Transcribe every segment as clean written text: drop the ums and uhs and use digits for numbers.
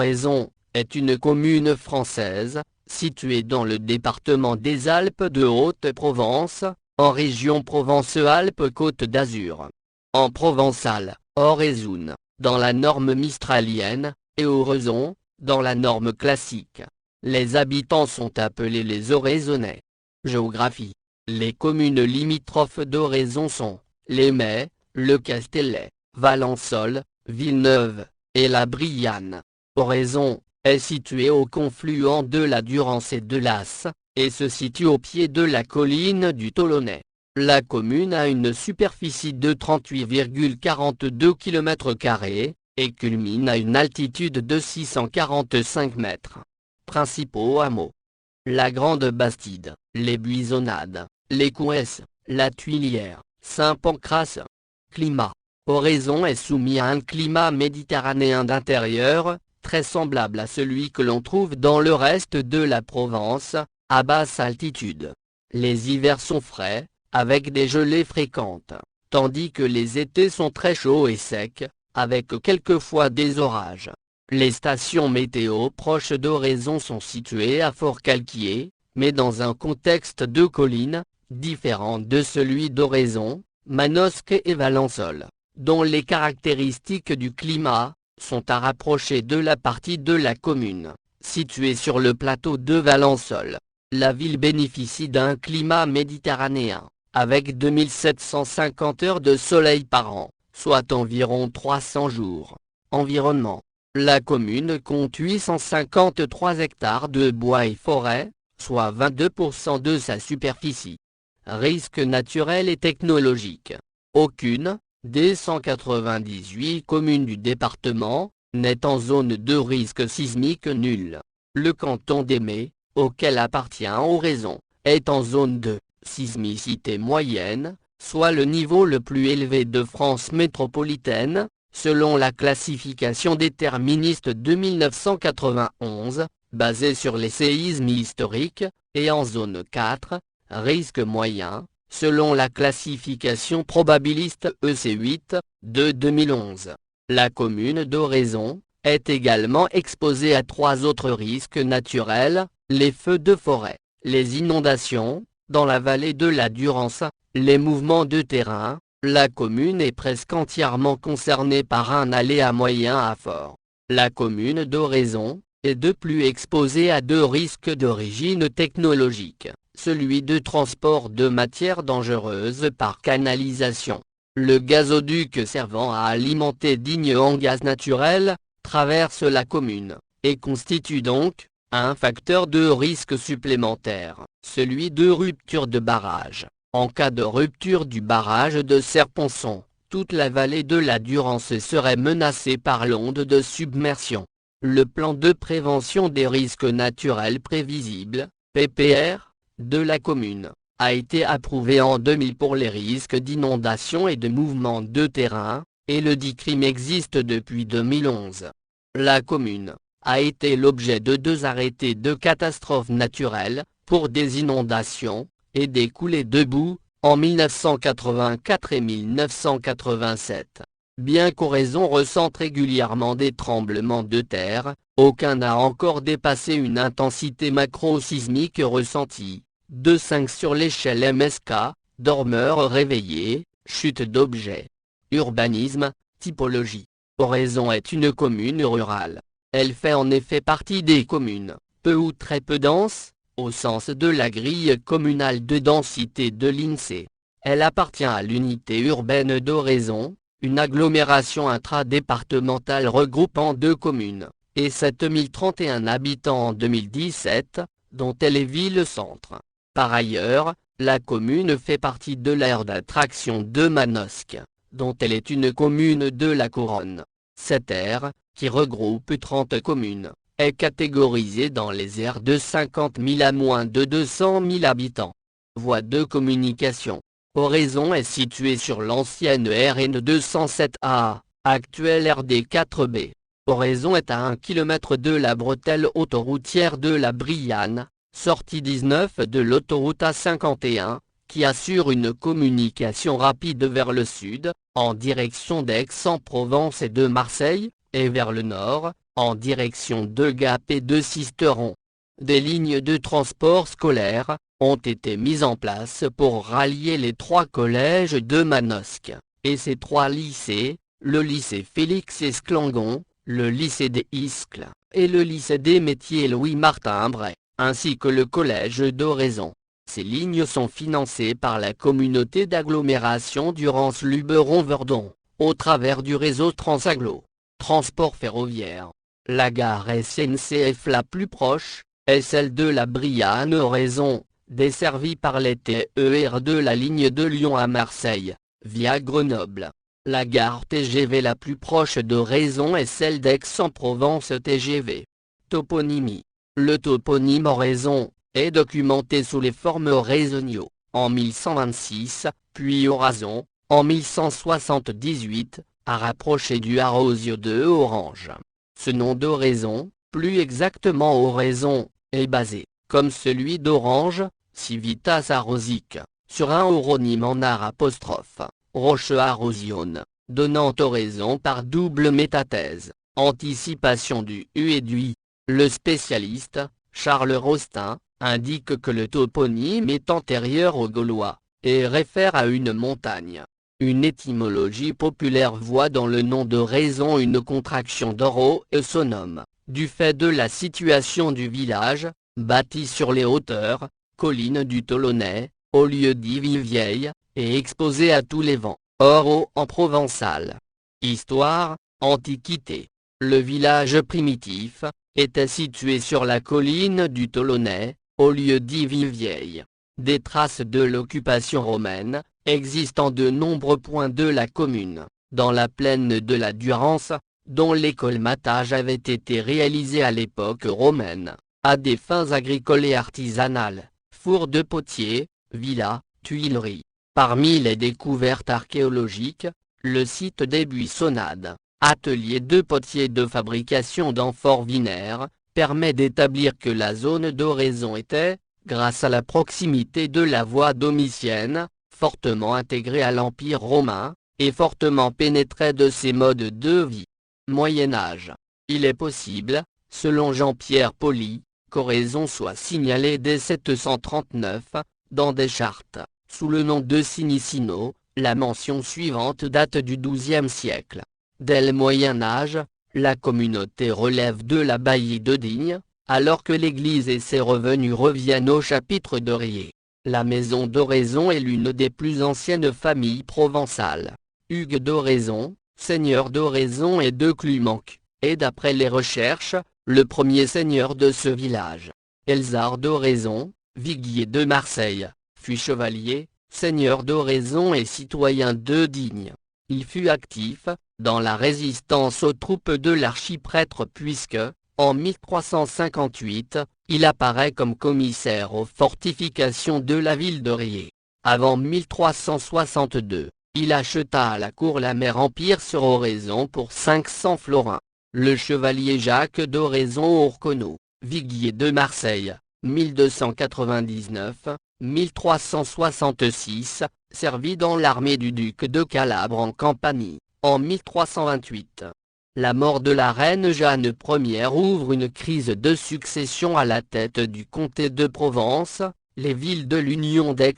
Oraison est une commune française, située dans le département des Alpes de Haute-Provence, en région Provence-Alpes-Côte d'Azur. En provençal, Oraison, dans la norme mistralienne, et Oraison, dans la norme classique. Les habitants sont appelés les Oraisonnais. Géographie. Les communes limitrophes d'Oraison sont Les Mets, Le Castellet, Valençol, Villeneuve, et la Brianne. Oraison est située au confluent de la Durance et de l'Asse, et se situe au pied de la colline du Tolonnais. La commune a une superficie de 38,42 km², et culmine à une altitude de 645 mètres. Principaux hameaux. La Grande Bastide, les Buissonnades, les Couesses, la Tuilière, Saint-Pancrace. Climat. Oraison est soumis à un climat méditerranéen d'intérieur, très semblable à celui que l'on trouve dans le reste de la Provence, à basse altitude. Les hivers sont frais, avec des gelées fréquentes, tandis que les étés sont très chauds et secs, avec quelquefois des orages. Les stations météo proches d'Oraison sont situées à Fort-Calquier, mais dans un contexte de collines, différent de celui d'Oraison, Manosque et Valençol, dont les caractéristiques du climat sont à rapprocher de la partie de la commune, située sur le plateau de Valençol. La ville bénéficie d'un climat méditerranéen, avec 2750 heures de soleil par an, soit environ 300 jours. Environnement. La commune compte 853 hectares de bois et forêts, soit 22% de sa superficie. Risques naturels et technologiques. Aucune, des 198 communes du département, n'est en zone de risque sismique nul. Le canton d'Aimé, auquel appartient Oraison, est en zone de sismicité moyenne, soit le niveau le plus élevé de France métropolitaine, selon la classification déterministe de 1991, basée sur les séismes historiques, et en zone 4, risque moyen, selon la classification probabiliste EC8, de 2011. La commune d'Oraison est également exposée à 3 autres risques naturels, les feux de forêt, les inondations, dans la vallée de la Durance, les mouvements de terrain. La commune est presque entièrement concernée par un aléa moyen à fort. La commune d'Oraison est de plus exposée à 2 risques d'origine technologique, celui de transport de matières dangereuses par canalisation. Le gazoduc servant à alimenter Digne en gaz naturel traverse la commune, et constitue donc un facteur de risque supplémentaire, celui de rupture de barrage. En cas de rupture du barrage de Serponçon, toute la vallée de la Durance serait menacée par l'onde de submersion. Le plan de prévention des risques naturels prévisibles, PPR, de la commune, a été approuvé en 2000 pour les risques d'inondation et de mouvements de terrain, et le DICRIM existe depuis 2011. La commune a été l'objet de 2 arrêtés de catastrophes naturelles, pour des inondations et des coulées de boue, en 1984 et 1987. Bien qu'Oraison ressente régulièrement des tremblements de terre, aucun n'a encore dépassé une intensité macro-sismique ressentie, de 5 sur l'échelle MSK, dormeurs réveillés, chute d'objets. Urbanisme, typologie. Oraison est une commune rurale. Elle fait en effet partie des communes, peu ou très peu denses, au sens de la grille communale de densité de l'INSEE. Elle appartient à l'unité urbaine d'Oraison, une agglomération intradépartementale regroupant 2 communes, et 7031 habitants en 2017, dont elle est ville-centre. Par ailleurs, la commune fait partie de l'aire d'attraction de Manosque, dont elle est une commune de la Couronne. Cette aire, qui regroupe 30 communes, est catégorisée dans les aires de 50 000 à moins de 200 000 habitants. Voie de communication. Oraison est située sur l'ancienne RN 207A, actuelle RD 4B. Oraison est à 1 km de la bretelle autoroutière de la Brianne, sortie 19 de l'autoroute A51, qui assure une communication rapide vers le sud, en direction d'Aix-en-Provence et de Marseille, et vers le nord, en direction de Gap et de Sisteron. Des lignes de transport scolaire ont été mises en place pour rallier les 3 collèges de Manosque et ses 3 lycées, le lycée Félix Esclangon, le lycée des Iscles et le lycée des métiers Louis-Martin Bray, ainsi que le collège d'Oraison. Ces lignes sont financées par la communauté d'agglomération Durance-Luberon-Verdon, au travers du réseau Transaglo. Transport ferroviaire. La gare SNCF la plus proche est celle de la Brianne-Oraison, desservie par les TER de la ligne de Lyon à Marseille, via Grenoble. La gare TGV la plus proche d'Oraison est celle d'Aix-en-Provence TGV. Toponymie. Le toponyme Oraison est documenté sous les formes Oraisonio, en 1126, puis Orazon, en 1178, à rapprocher du Arrosio de Orange. Ce nom d'Oraison, plus exactement Oraison, est basé, comme celui d'Orange, Civitas Arrosique, sur un oronyme en art apostrophe, Roche Arrosione, donnant oraison par double métathèse, anticipation du U et du I. Le spécialiste, Charles Rostin, indique que le toponyme est antérieur aux Gaulois, et réfère à une montagne. Une étymologie populaire voit dans le nom d'Oraison une contraction d'oro et sonome, du fait de la situation du village, bâti sur les hauteurs, collines du Tolonnais, au lieu dit Vieille, et exposé à tous les vents, oro en provençal. Histoire, Antiquité. Le village primitif était situé sur la colline du Tolonnais, au lieu dit Vieille. Des traces de l'occupation romaine existent en de nombreux points de la commune, dans la plaine de la Durance, dont les colmatages avaient été réalisés à l'époque romaine, à des fins agricoles et artisanales, fours de potiers, villas, tuileries. Parmi les découvertes archéologiques, le site des Buissonnades, atelier de potiers de fabrication d'amphores vinaires, permet d'établir que la zone d'Oraison était, grâce à la proximité de la voie domitienne, fortement intégrée à l'Empire romain, et fortement pénétrée de ses modes de vie. Moyen Âge. Il est possible, selon Jean-Pierre Pauly, qu'Oraison soit signalée dès 739, dans des chartes, sous le nom de Sinicino. La mention suivante date du XIIe siècle. Dès le Moyen Âge, la communauté relève de l'abbaye de Digne, alors que l'église et ses revenus reviennent au chapitre de Riez. La maison d'Oraison est l'une des plus anciennes familles provençales. Hugues d'Oraison, seigneur d'Oraison et de Clumanc, est d'après les recherches, le premier seigneur de ce village. Elzar d'Oraison, viguier de Marseille, fut chevalier, seigneur d'Oraison et citoyen de Digne. Il fut actif dans la résistance aux troupes de l'archiprêtre puisque, en 1358, il apparaît comme commissaire aux fortifications de la ville de Riez. Avant 1362, il acheta à la cour la mer Empire sur Oraison pour 500 florins. Le chevalier Jacques d'Oraison Ourconneau, viguier de Marseille, 1299-1366, servit dans l'armée du duc de Calabre en Campanie, en 1328. La mort de la reine Jeanne Ier ouvre une crise de succession à la tête du comté de Provence, les villes de l'Union d'Aix,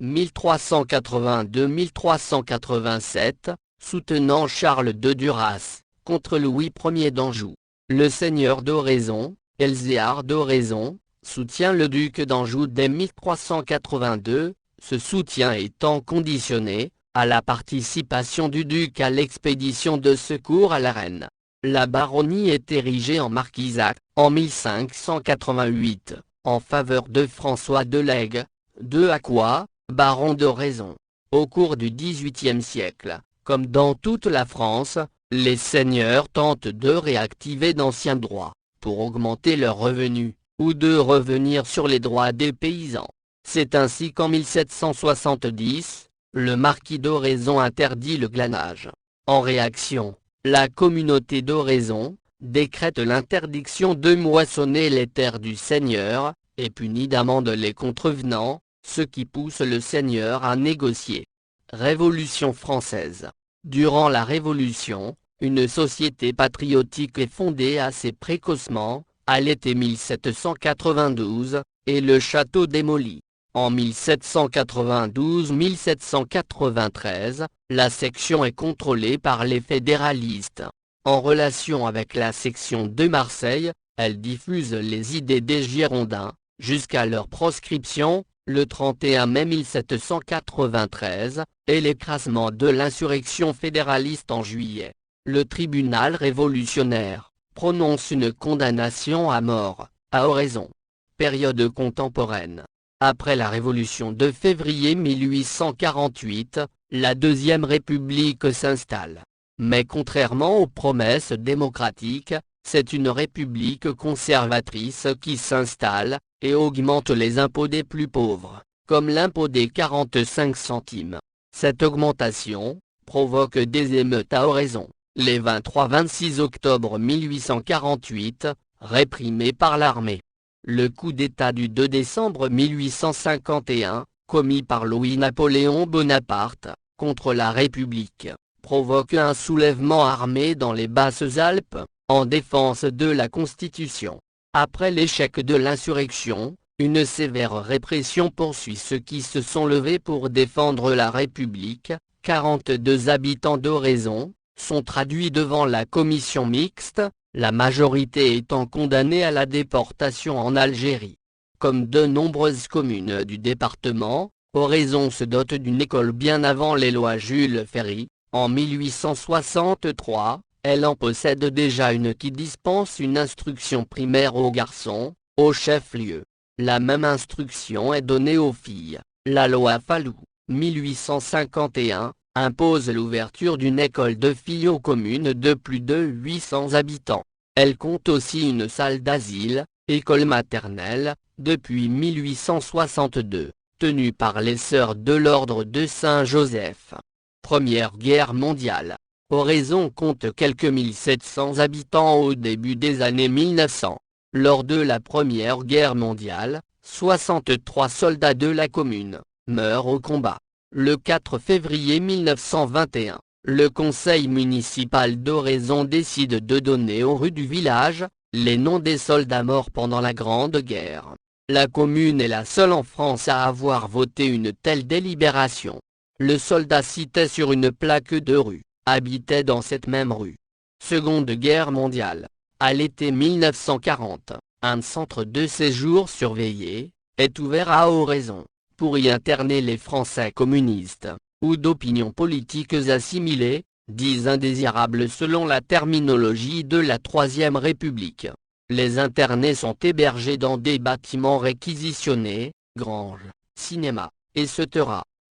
1382-1387, soutenant Charles de Duras, contre Louis Ier d'Anjou. Le seigneur d'Oraison, Elzéar d'Oraison, soutient le duc d'Anjou dès 1382, ce soutien étant conditionné à la participation du duc à l'expédition de secours à la reine. La baronnie est érigée en marquisat, en 1588, en faveur de François de Lègue, de Aquois, baron d'Oraison. Au cours du XVIIIe siècle, comme dans toute la France, les seigneurs tentent de réactiver d'anciens droits, pour augmenter leurs revenus, ou de revenir sur les droits des paysans. C'est ainsi qu'en 1770, le marquis d'Oraison interdit le glanage. En réaction, la communauté d'Oraison décrète l'interdiction de moissonner les terres du seigneur, et punit d'amende les contrevenants, ce qui pousse le seigneur à négocier. Révolution française. Durant la Révolution, Une société patriotique est fondée assez précocement, à l'été 1792, et le château démoli. En 1792-1793, la section est contrôlée par les fédéralistes. En relation avec la section de Marseille, elle diffuse les idées des Girondins, jusqu'à leur proscription, le 31 mai 1793, et l'écrasement de l'insurrection fédéraliste en juillet. Le tribunal révolutionnaire prononce une condamnation à mort, à oraison. Période contemporaine. Après la Révolution de février 1848, la Deuxième République s'installe. Mais contrairement aux promesses démocratiques, c'est une république conservatrice qui s'installe, et augmente les impôts des plus pauvres, comme l'impôt des 45 centimes. Cette augmentation provoque des émeutes à oraison, les 23-26 octobre 1848, réprimées par l'armée. Le coup d'État du 2 décembre 1851, commis par Louis-Napoléon Bonaparte, contre la République, provoque un soulèvement armé dans les Basses-Alpes, en défense de la Constitution. Après l'échec de l'insurrection, une sévère répression poursuit ceux qui se sont levés pour défendre la République. 42 habitants d'Oraison sont traduits devant la commission mixte, la majorité étant condamnée à la déportation en Algérie. Comme de nombreuses communes du département, Oraison se dote d'une école bien avant les lois Jules Ferry. En 1863, elle en possède déjà une qui dispense une instruction primaire aux garçons, au chef-lieu. La même instruction est donnée aux filles. La loi Fallou, 1851, impose l'ouverture d'une école de filles aux communes de plus de 800 habitants. Elle compte aussi une salle d'asile, école maternelle, depuis 1862, tenue par les Sœurs de l'Ordre de Saint-Joseph. Première Guerre mondiale. Oraison compte quelques 1700 habitants au début des années 1900. Lors de la Première Guerre mondiale, 63 soldats de la commune meurent au combat. Le 4 février 1921, le conseil municipal d'Oraison décide de donner aux rues du village les noms des soldats morts pendant la Grande Guerre. La commune est la seule en France à avoir voté une telle délibération. Le soldat cité sur une plaque de rue habitait dans cette même rue. Seconde Guerre mondiale. À l'été 1940, un centre de séjour surveillé est ouvert à Oraison, pour y interner les Français communistes, ou d'opinions politiques assimilées, dits indésirables selon la terminologie de la Troisième République. Les internés sont hébergés dans des bâtiments réquisitionnés, granges, cinéma, etc.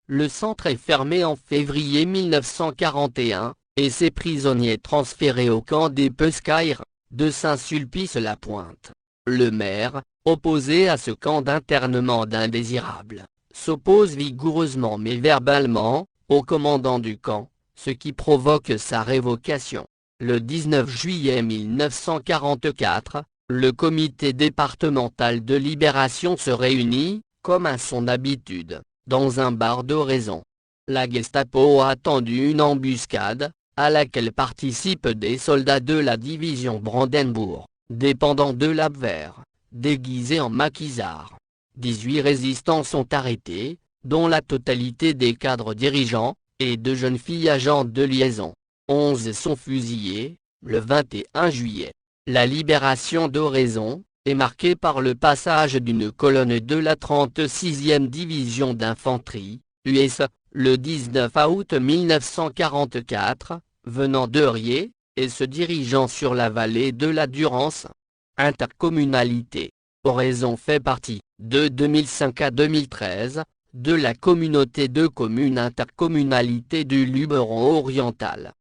Le centre est fermé en février 1941, et ses prisonniers transférés au camp des Pescaires, de Saint-Sulpice-la-Pointe. Le maire, opposé à ce camp d'internement d'indésirables, s'oppose vigoureusement mais verbalement, au commandant du camp, ce qui provoque sa révocation. Le 19 juillet 1944, le comité départemental de libération se réunit, comme à son habitude, dans un bar d'Oraison. La Gestapo a tendu une embuscade, à laquelle participent des soldats de la division Brandenburg, dépendant de l'Abwehr, déguisés en maquisards. 18 résistants sont arrêtés, dont la totalité des cadres dirigeants, et 2 jeunes filles agentes de liaison. 11 sont fusillés, le 21 juillet. La libération d'Oraison est marquée par le passage d'une colonne de la 36e division d'infanterie, US, le 19 août 1944, venant d'Eurier, et se dirigeant sur la vallée de la Durance. Intercommunalité. Oraison fait partie, de 2005 à 2013, de la communauté de communes Intercommunalité du Luberon oriental.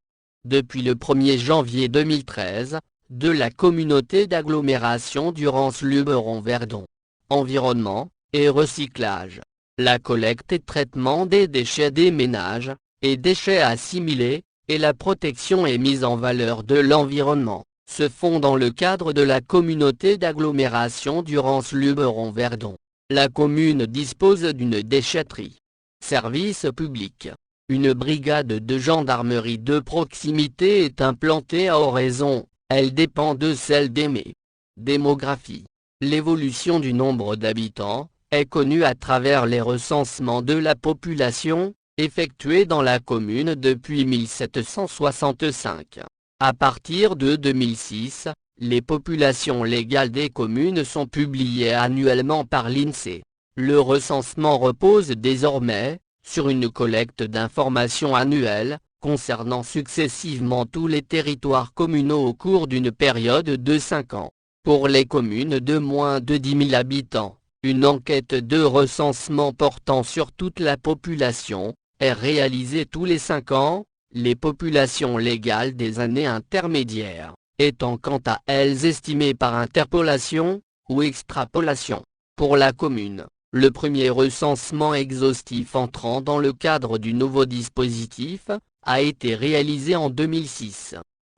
Depuis le 1er janvier 2013, de la communauté d'agglomération Durance-Luberon-Verdon. Environnement et recyclage. La collecte et traitement des déchets des ménages, et déchets assimilés, et la protection et mise en valeur de l'environnement, se font dans le cadre de la communauté d'agglomération Durance-Luberon-Verdon. La commune dispose d'une déchetterie. Service public. Une brigade de gendarmerie de proximité est implantée à Oraison, elle dépend de celle d'Aimé. Démographie. L'évolution du nombre d'habitants est connue à travers les recensements de la population, effectués dans la commune depuis 1765. À partir de 2006, les populations légales des communes sont publiées annuellement par l'INSEE. Le recensement repose désormais sur une collecte d'informations annuelles, concernant successivement tous les territoires communaux au cours d'une période de 5 ans. Pour les communes de moins de 10 000 habitants, une enquête de recensement portant sur toute la population est réalisée tous les 5 ans, les populations légales des années intermédiaires étant quant à elles estimées par interpolation ou extrapolation. Pour la commune, le premier recensement exhaustif entrant dans le cadre du nouveau dispositif a été réalisé en 2006.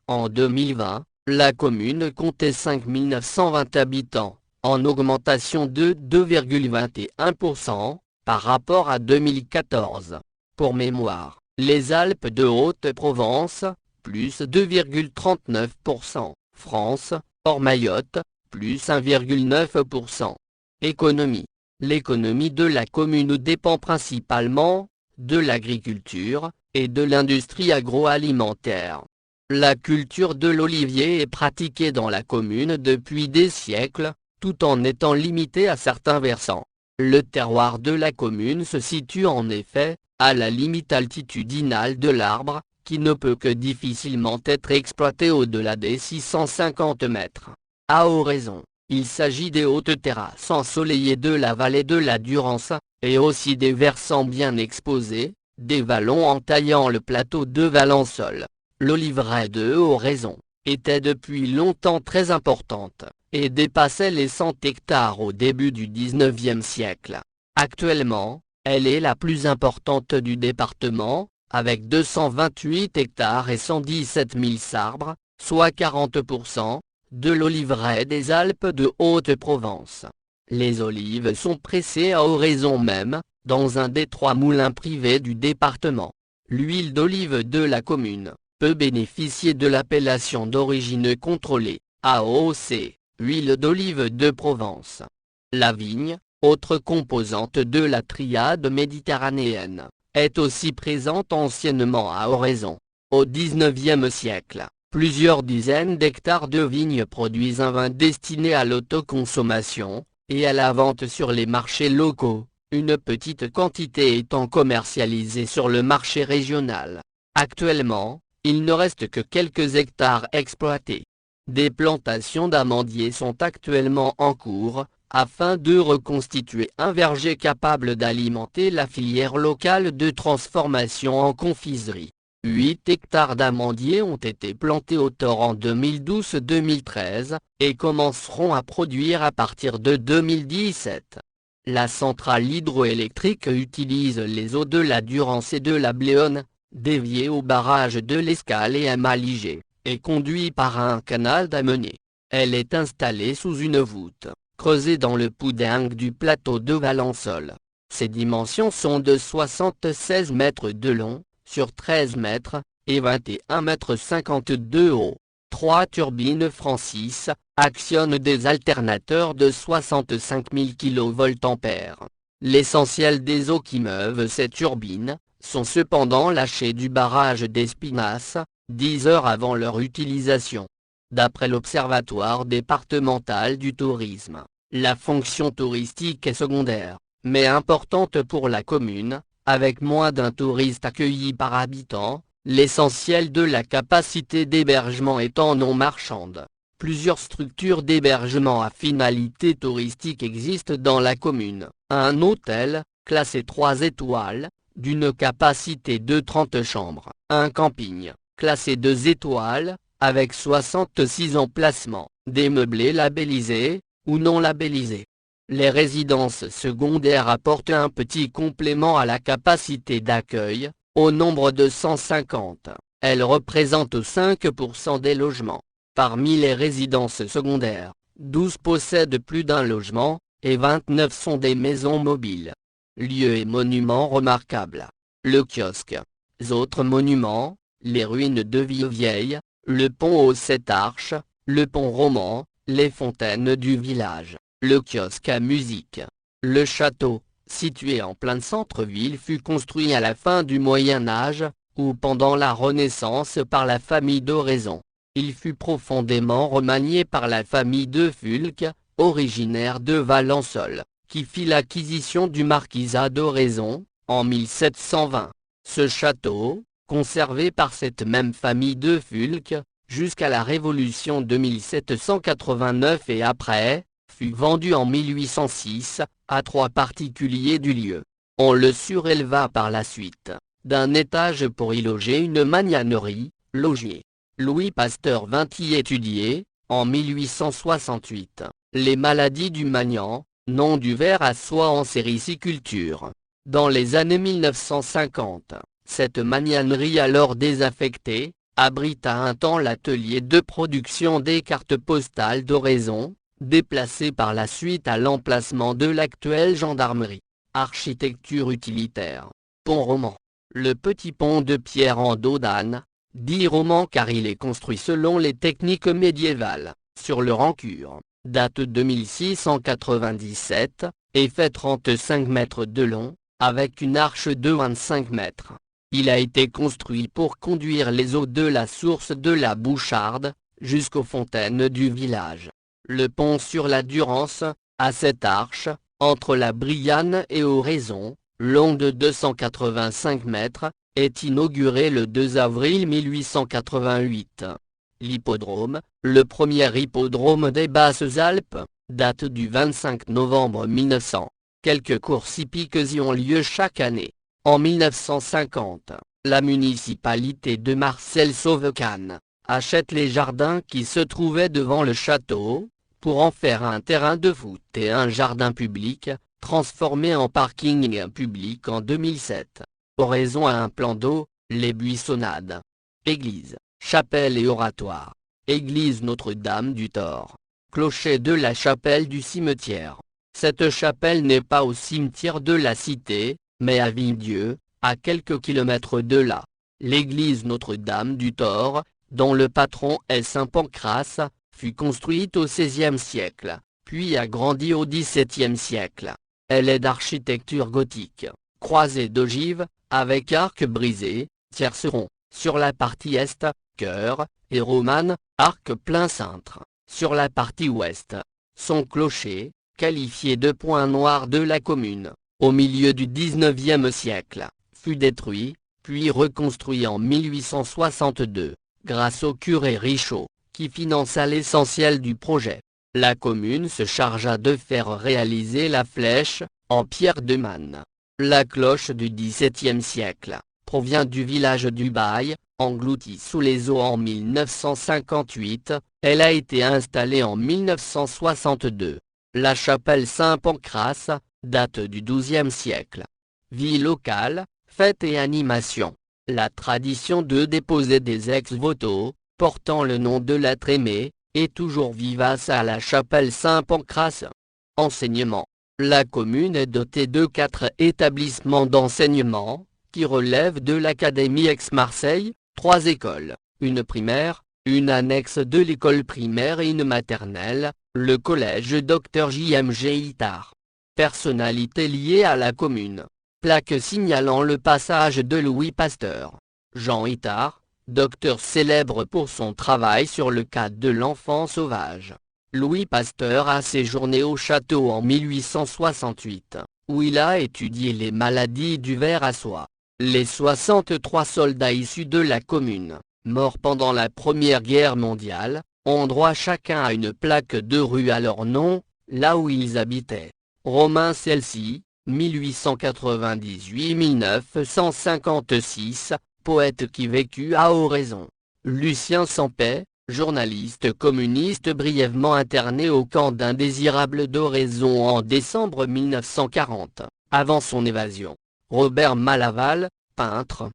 En 2020, la commune comptait 5 920 habitants, en augmentation de 2,21% par rapport à 2014. Pour mémoire, les Alpes de Haute-Provence, plus 2,39%, France, hors Mayotte, plus 1,9%. Économie. L'économie de la commune dépend principalement de l'agriculture et de l'industrie agroalimentaire. La culture de l'olivier est pratiquée dans la commune depuis des siècles, tout en étant limitée à certains versants. Le terroir de la commune se situe en effet à la limite altitudinale de l'Arbre, qui ne peut que difficilement être exploité au-delà des 650 mètres. À Oraison, il s'agit des hautes terrasses ensoleillées de la vallée de la Durance, et aussi des versants bien exposés, des vallons entaillant le plateau de Valençol. L'oliveraie de Oraison était depuis longtemps très importante, et dépassait les 100 hectares au début du XIXe siècle. Actuellement, elle est la plus importante du département, avec 228 hectares et 117 000 arbres, soit 40%, de l'oliveraie des Alpes de Haute-Provence. Les olives sont pressées à Oraison même, dans un des 3 moulins privés du département. L'huile d'olive de la commune peut bénéficier de l'appellation d'origine contrôlée, AOC, huile d'olive de Provence. La vigne, autre composante de la triade méditerranéenne, est aussi présente anciennement à Oraison. Au XIXe siècle, plusieurs dizaines d'hectares de vignes produisent un vin destiné à l'autoconsommation et à la vente sur les marchés locaux, une petite quantité étant commercialisée sur le marché régional. Actuellement, il ne reste que quelques hectares exploités. Des plantations d'amandiers sont actuellement en cours, afin de reconstituer un verger capable d'alimenter la filière locale de transformation en confiserie. 8 hectares d'amandiers ont été plantés au Thor en 2012-2013, et commenceront à produire à partir de 2017. La centrale hydroélectrique utilise les eaux de la Durance et de la Bléone, déviées au barrage de l'Escale et à Maligé, et conduit par un canal d'amener. Elle est installée sous une voûte creusée dans le poudingue du plateau de Valençol. Ses dimensions sont de 76 mètres de long, sur 13 mètres, et 21,52 mètres haut. 3 turbines Francis actionnent des alternateurs de 65 000 kVA. L'essentiel des eaux qui meuvent ces turbines sont cependant lâchées du barrage d'Espinasse, 10 heures avant leur utilisation. D'après l'Observatoire départemental du tourisme, la fonction touristique est secondaire, mais importante pour la commune, avec moins d'un touriste accueilli par habitant, l'essentiel de la capacité d'hébergement étant non marchande. Plusieurs structures d'hébergement à finalité touristique existent dans la commune. Un hôtel, classé 3 étoiles, d'une capacité de 30 chambres. Un camping, classé 2 étoiles, avec 66 emplacements, des meublés labellisés, ou non labellisés. Les résidences secondaires apportent un petit complément à la capacité d'accueil, au nombre de 150, elles représentent 5% des logements. Parmi les résidences secondaires, 12 possèdent plus d'un logement, et 29 sont des maisons mobiles. Lieux et monuments remarquables. Le kiosque, autres monuments, les ruines de Villevieille, le pont aux 7 arches, le pont roman, les fontaines du village, le kiosque à musique. Le château, situé en plein centre-ville, fut construit à la fin du Moyen Âge, ou pendant la Renaissance par la famille d'Oraison. Il fut profondément remanié par la famille de Fulques, originaire de Valençol, qui fit l'acquisition du marquisat d'Oraison, en 1720. Ce château, conservé par cette même famille de Fulques, jusqu'à la Révolution de 1789 et après, fut vendu en 1806, à 3 particuliers du lieu. On le suréleva par la suite d'un étage pour y loger une magnanerie, logis. Louis Pasteur vint y étudier, en 1868, les maladies du Magnan, nom du ver à soie en sériciculture. Dans les années 1950, cette magnanerie alors désaffectée, abrita un temps l'atelier de production des cartes postales d'Oraison, déplacé par la suite à l'emplacement de l'actuelle gendarmerie. Architecture utilitaire. Pont roman. Le petit pont de pierre en dos d'âne, dit roman car il est construit selon les techniques médiévales, sur le Rancure, date de 1697, et fait 35 mètres de long, avec une arche de 25 mètres. Il a été construit pour conduire les eaux de la source de la Boucharde, jusqu'aux fontaines du village. Le pont sur la Durance, à 7 arches, entre la Brianne et Oraison, long de 285 mètres, est inauguré le 2 avril 1888. L'hippodrome, le premier hippodrome des Basses-Alpes, date du 25 novembre 1900. Quelques courses hippiques y ont lieu chaque année. En 1950, la municipalité de Marcel Sauvecanne achète les jardins qui se trouvaient devant le château, pour en faire un terrain de foot et un jardin public, transformé en parking public en 2007. Oraison a un plan d'eau, les buissonnades. Église, chapelle et oratoire. Église Notre-Dame du Thor. Clocher de la chapelle du cimetière. Cette chapelle n'est pas au cimetière de la cité, mais à Villedieu, à quelques kilomètres de là. L'église Notre-Dame du Thor, dont le patron est saint Pancrace, fut construite au XVIe siècle, puis agrandie au XVIIe siècle. Elle est d'architecture gothique, croisée d'ogives, avec arc brisé, tierceron, sur la partie est, chœur, et romane, arc plein cintre, sur la partie ouest. Son clocher, qualifié de point noir de la commune, au milieu du XIXe siècle, fut détruit, puis reconstruit en 1862, grâce au curé Richaud, qui finança l'essentiel du projet. La commune se chargea de faire réaliser la flèche, en pierre de manne. La cloche du XVIIe siècle, provient du village du Bail, englouti sous les eaux en 1958, elle a été installée en 1962. La chapelle Saint-Pancrace, date du XIIe siècle. Vie locale, fêtes et animations. La tradition de déposer des ex-voto, portant le nom de l'être aimé, est toujours vivace à la chapelle Saint-Pancrace. Enseignement. La commune est dotée de 4 établissements d'enseignement, qui relèvent de l'Académie Aix-Marseille, 3 écoles, une primaire, une annexe de l'école primaire et une maternelle, le collège Dr J.M.G. Itard. Personnalité liée à la commune. Plaque signalant le passage de Louis Pasteur. Jean Itard, docteur célèbre pour son travail sur le cas de l'enfant sauvage. Louis Pasteur a séjourné au château en 1868, où il a étudié les maladies du ver à soie. Les 63 soldats issus de la commune, morts pendant la Première Guerre mondiale, ont droit chacun à une plaque de rue à leur nom, là où ils habitaient. Romain Celsi, 1898-1956, poète qui vécut à Oraison. Lucien Sampey, journaliste communiste brièvement interné au camp d'indésirables d'Oraison en décembre 1940, avant son évasion. Robert Malaval, peintre,